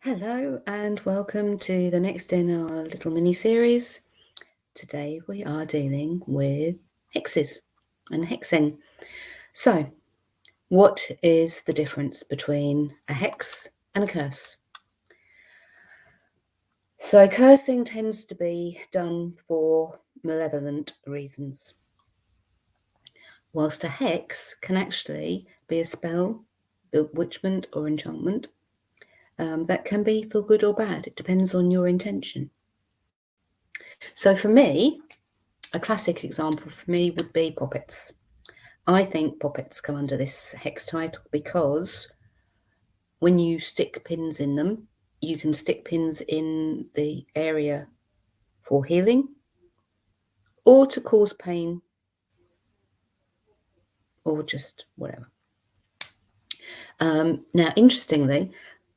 Hello and welcome to the next in our little mini series. Today we are dealing with hexes and hexing. So, what is the difference between a hex and a curse? So, cursing tends to be done for malevolent reasons, whilst a hex can actually be a spell, bewitchment, or enchantment that can be for good or bad. It depends on your intention. So for me, a classic example for me would be poppets. I think poppets come under this hex title because when you stick pins in them, you can stick pins in the area for healing or to cause pain or just whatever. Now, interestingly,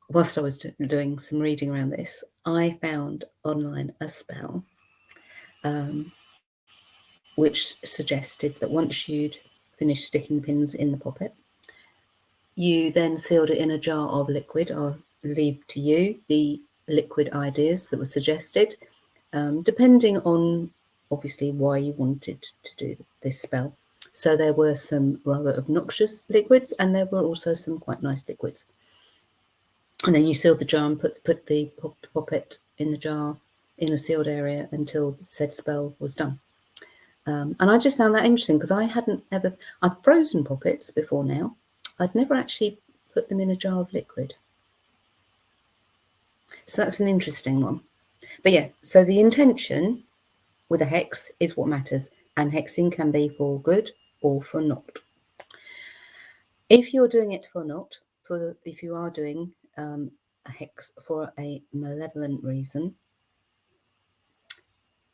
whilst I was doing some reading around this, I found online a spell which suggested that once you'd finished sticking the pins in the poppet, you then sealed it in a jar of liquid. I'll leave to you the liquid ideas that were suggested, depending on obviously why you wanted to do this spell. So there were some rather obnoxious liquids, and there were also some quite nice liquids. And then you sealed the jar and put the poppet in the jar in a sealed area until the said spell was done. And I just found that interesting because I've frozen poppets before now. I'd never actually put them in a jar of liquid. So that's an interesting one. But yeah, so the intention with a hex is what matters, and hexing can be for good or for not. If you're doing it for not, if you are doing a hex for a malevolent reason,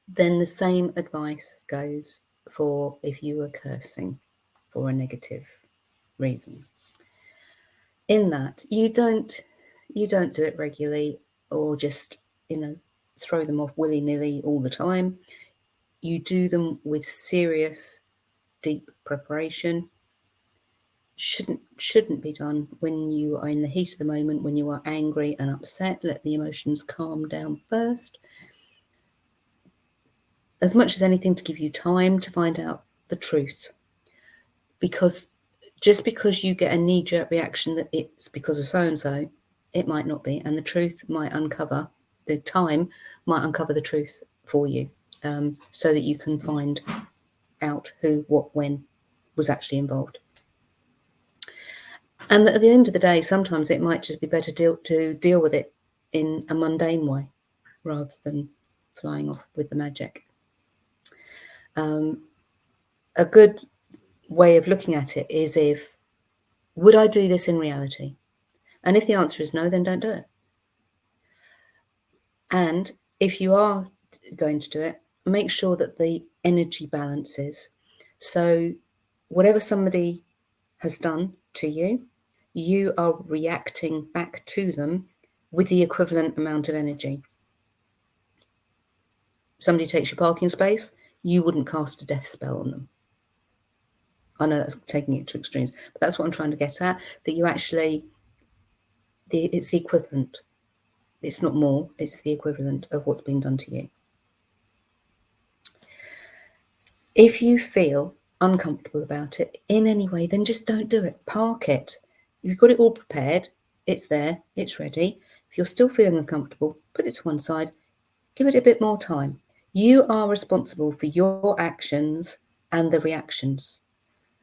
then the same advice goes for if you were cursing for a negative reason. In that you don't do it regularly or just throw them off willy-nilly all the time. You do them with serious, deep preparation. Shouldn't be done when you are in the heat of the moment, when you are angry and upset. Let the emotions calm down first, as much as anything, to give you time to find out the truth. Because just because you get a knee-jerk reaction that it's because of so-and-so, it might not be, and the truth might uncover, the time might uncover the truth for you, so that you can find out who, what, when was actually involved. And at the end of the day, sometimes it might just be better to deal with it in a mundane way rather than flying off with the magic. A good way of looking at it is, would I do this in reality? And if the answer is no, then don't do it. And if you are going to do it, make sure that the energy balances. So whatever somebody has done to you, you are reacting back to them with the equivalent amount of energy. Somebody takes your parking space, you wouldn't cast a death spell on them. I know that's taking it to extremes, but that's what I'm trying to get at, that you actually, it's the equivalent. It's not more, it's the equivalent of what's being done to you. If you feel uncomfortable about it in any way, then just don't do it. Park it. You've got it all prepared. It's there. It's ready. If you're still feeling uncomfortable, put it to one side. Give it a bit more time. You are responsible for your actions and the reactions.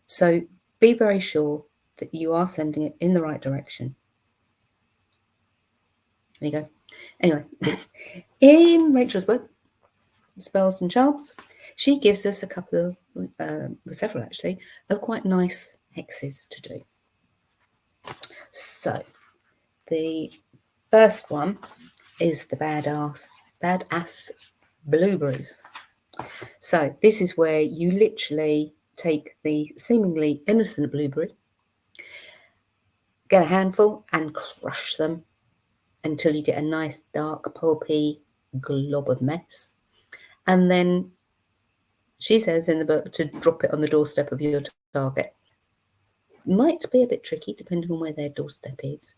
So be very sure that you are sending it in the right direction. There you go. Anyway, in Rachel's book, Spells and Charms, she gives us a couple of, several actually, of quite nice hexes to do. So the first one is the badass blueberries. So this is where you literally take the seemingly innocent blueberry, get a handful and crush them until you get a nice dark pulpy glob of mess. And then she says in the book to drop it on the doorstep of your target. Might be a bit tricky depending on where their doorstep is.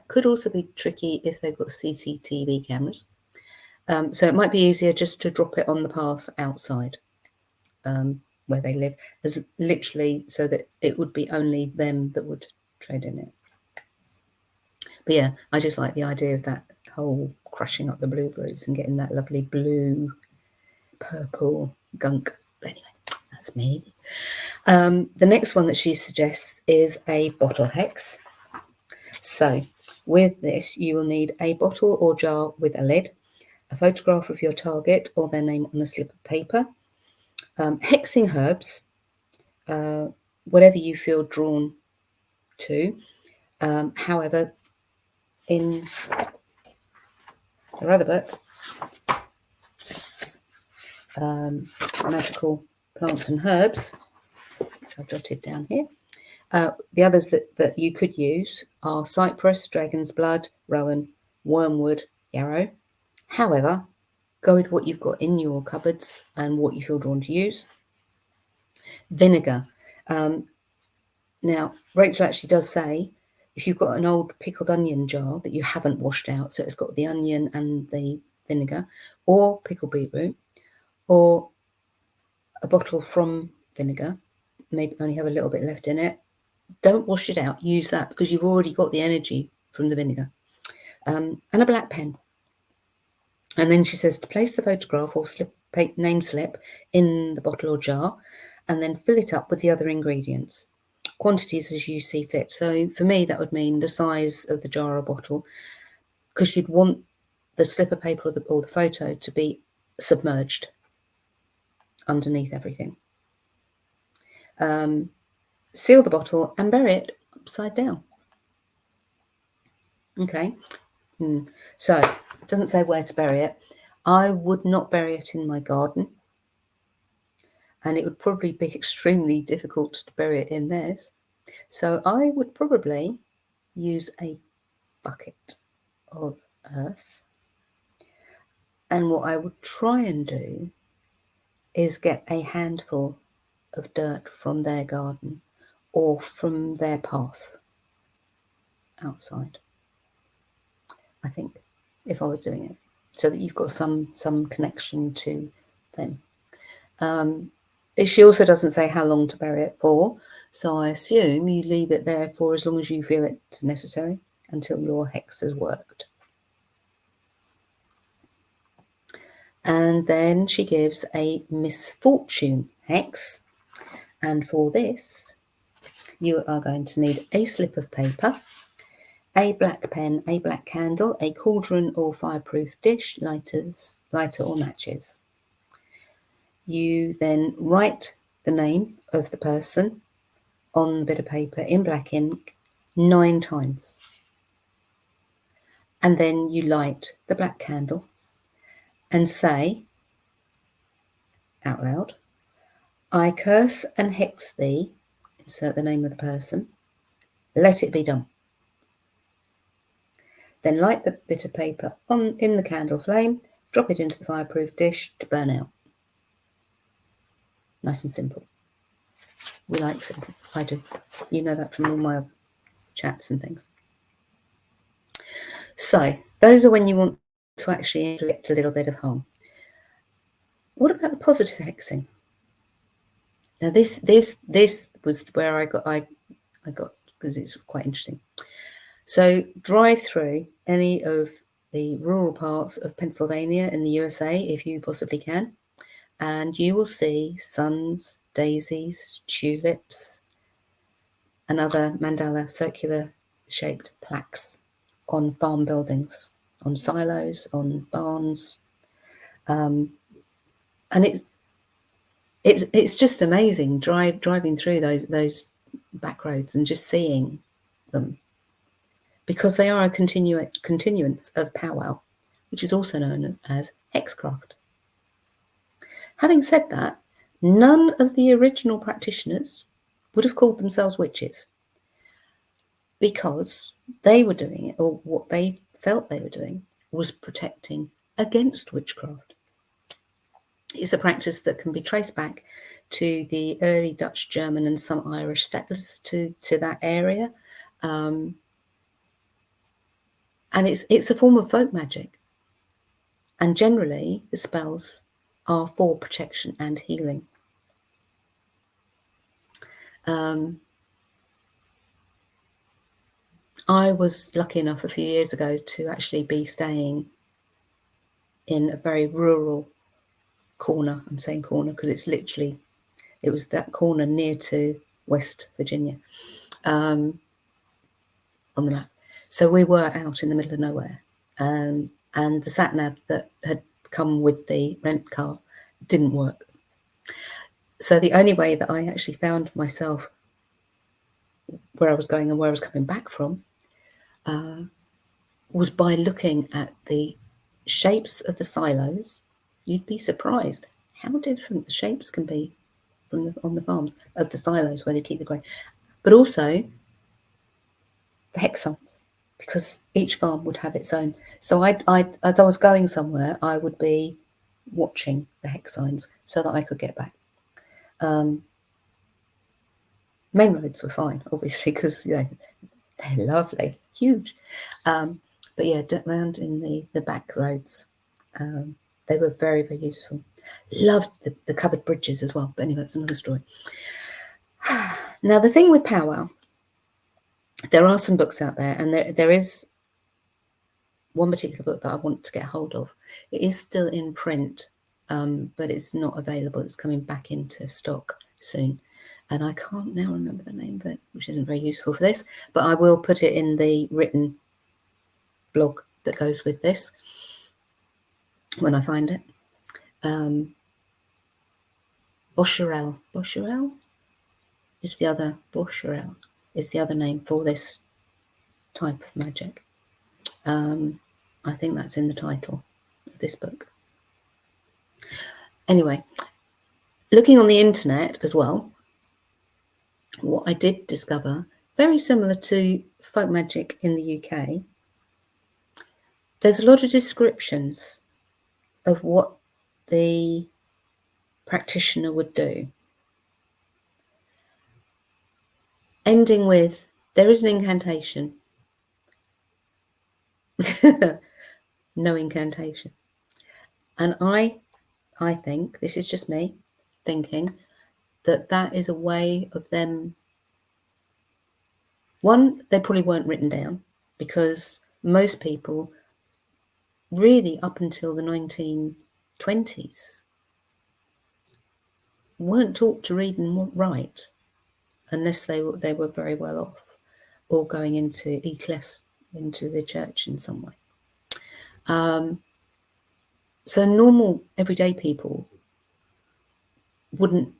Could also be tricky if they've got CCTV cameras. So it might be easier just to drop it on the path outside where they live, as literally so that it would be only them that would tread in it. But yeah, I just like the idea of that whole crushing up the blueberries and getting that lovely blue, purple gunk. But anyway, that's me. The next one that she suggests is a bottle hex. So with this, you will need a bottle or jar with a lid, a photograph of your target or their name on a slip of paper, hexing herbs, whatever you feel drawn to. However, in her other book, Magical Plants and Herbs, which I've jotted down here, the others that you could use are cypress, dragon's blood, rowan, wormwood, yarrow. However, go with what you've got in your cupboards and what you feel drawn to use. Vinegar. Now, Rachel actually does say if you've got an old pickled onion jar that you haven't washed out, so it's got the onion and the vinegar, or pickled beetroot, or a bottle from vinegar, maybe only have a little bit left in it, don't wash it out, use that because you've already got the energy from the vinegar. And a black pen. And then she says to place the photograph or name slip in the bottle or jar and then fill it up with the other ingredients. Quantities as you see fit. So for me, that would mean the size of the jar or bottle, because you'd want the slip of paper or the photo to be submerged underneath everything. Seal the bottle and bury it upside down. Okay. So it doesn't say where to bury it. I would not bury it in my garden, and it would probably be extremely difficult to bury it in theirs. So I would probably use a bucket of earth, and what I would try and do is get a handful of dirt from their garden or from their path outside, I think, if I was doing it, so that you've got some connection to them. She also doesn't say how long to bury it for, so I assume you leave it there for as long as you feel it's necessary until your hex has worked. And then she gives a misfortune hex, and for this you are going to need a slip of paper, a black pen, a black candle, a cauldron or fireproof dish, lighter or matches. You then write the name of the person on the bit of paper in black ink 9 times. And then you light the black candle and say out loud, I curse and hex thee, insert the name of the person, let it be done. Then light the bit of paper in the candle flame, drop it into the fireproof dish to burn out. Nice and simple. We like simple. I do. You know that from all my chats and things. So those are when you want to actually inflict a little bit of harm. What about the positive hexing? Now this was where I got because it's quite interesting. So drive through any of the rural parts of Pennsylvania in the USA if you possibly can, and you will see suns, daisies, tulips, and other mandala circular shaped plaques on farm buildings, on silos, on barns, and it's just amazing driving through those back roads and just seeing them, because they are a continuance of powwow, which is also known as hexcraft. Having said that, none of the original practitioners would have called themselves witches, because they were doing it, or what they felt they were doing, was protecting against witchcraft. It's a practice that can be traced back to the early Dutch, German, and some Irish settlers to that area. And it's a form of folk magic. And generally, the spells are for protection and healing. I was lucky enough a few years ago to actually be staying in a very rural corner. I'm saying corner because it was that corner near to West Virginia on the map. So we were out in the middle of nowhere, and the sat-nav that had come with the rent car didn't work. So the only way that I actually found myself where I was going and where I was coming back from was by looking at the shapes of the silos. You'd be surprised how different the shapes can be from on the farms of the silos where they keep the grain, but also the hex signs, because each farm would have its own. So I as I was going somewhere, I would be watching the hex signs so that I could get back. Main roads were fine, obviously, because they're lovely, huge. But yeah, around in the back roads, they were very, very useful. Loved the covered bridges as well. But anyway, that's another story. Now, the thing with powwow, there are some books out there, and there is one particular book that I want to get hold of. It is still in print, but it's not available. It's coming back into stock soon. And I can't now remember the name of it, which isn't very useful for this, but I will put it in the written blog that goes with this when I find it. Boscherel is the other name for this type of magic. I think that's in the title of this book. Anyway, looking on the internet as well, what I did discover, very similar to folk magic in the UK, there's a lot of descriptions of what the practitioner would do, ending with, there is an incantation. No incantation. And I think, this is just me thinking, that is a way of them. One, they probably weren't written down, because most people, really up until the 1920s, weren't taught to read and write unless they were very well off or going into into the church in some way. So normal everyday people wouldn't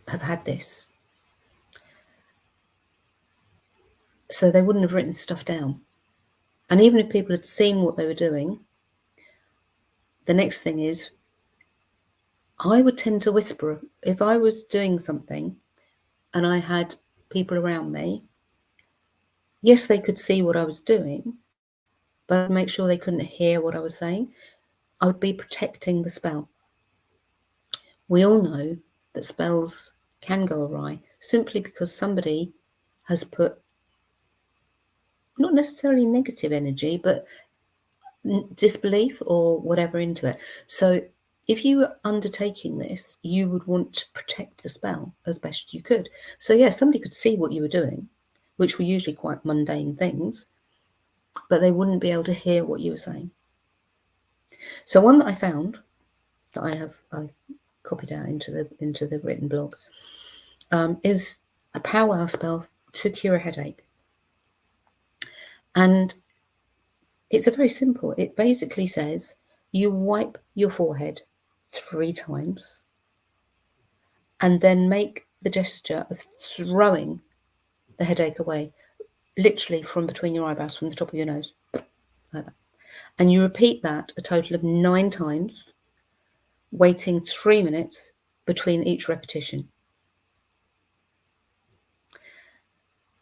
have had this. So they wouldn't have written stuff down. And even if people had seen what they were doing, the next thing is, I would tend to whisper. If I was doing something and I had people around me, yes, they could see what I was doing, but I'd make sure they couldn't hear what I was saying. I would be protecting the spell. We all know that spells can go awry simply because somebody has put not necessarily negative energy, but disbelief or whatever into it. So if you were undertaking this, you would want to protect the spell as best you could. So yes, somebody could see what you were doing, which were usually quite mundane things, but they wouldn't be able to hear what you were saying. So one that I found that I copied out into the written blog is a powwow spell to cure a headache. And it's a very simple. It basically says you wipe your forehead 3 times and then make the gesture of throwing the headache away, literally from between your eyebrows, from the top of your nose, like that. And you repeat that a total of 9 times, waiting 3 minutes between each repetition.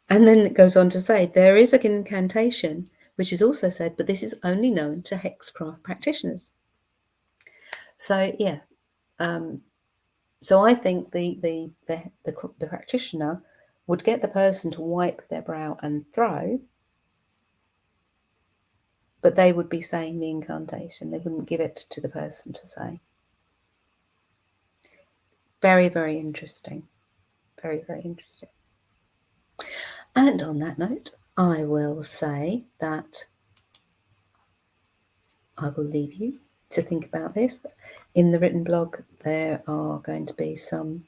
And then it goes on to say, there is an incantation, which is also said, but this is only known to hexcraft practitioners. So, yeah. So I think the practitioner would get the person to wipe their brow and throw, but they would be saying the incantation. They wouldn't give it to the person to say. Very, very interesting. Very, very interesting. And on that note, I will say that I will leave you to think about this. In the written blog, there are going to be some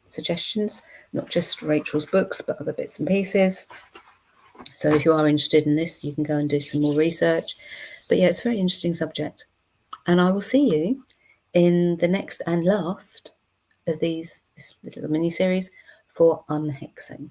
suggestions, not just Rachel's books, but other bits and pieces. So if you are interested in this, you can go and do some more research. But yeah, it's a very interesting subject. And I will see you in the next and last of this little mini-series for unhexing.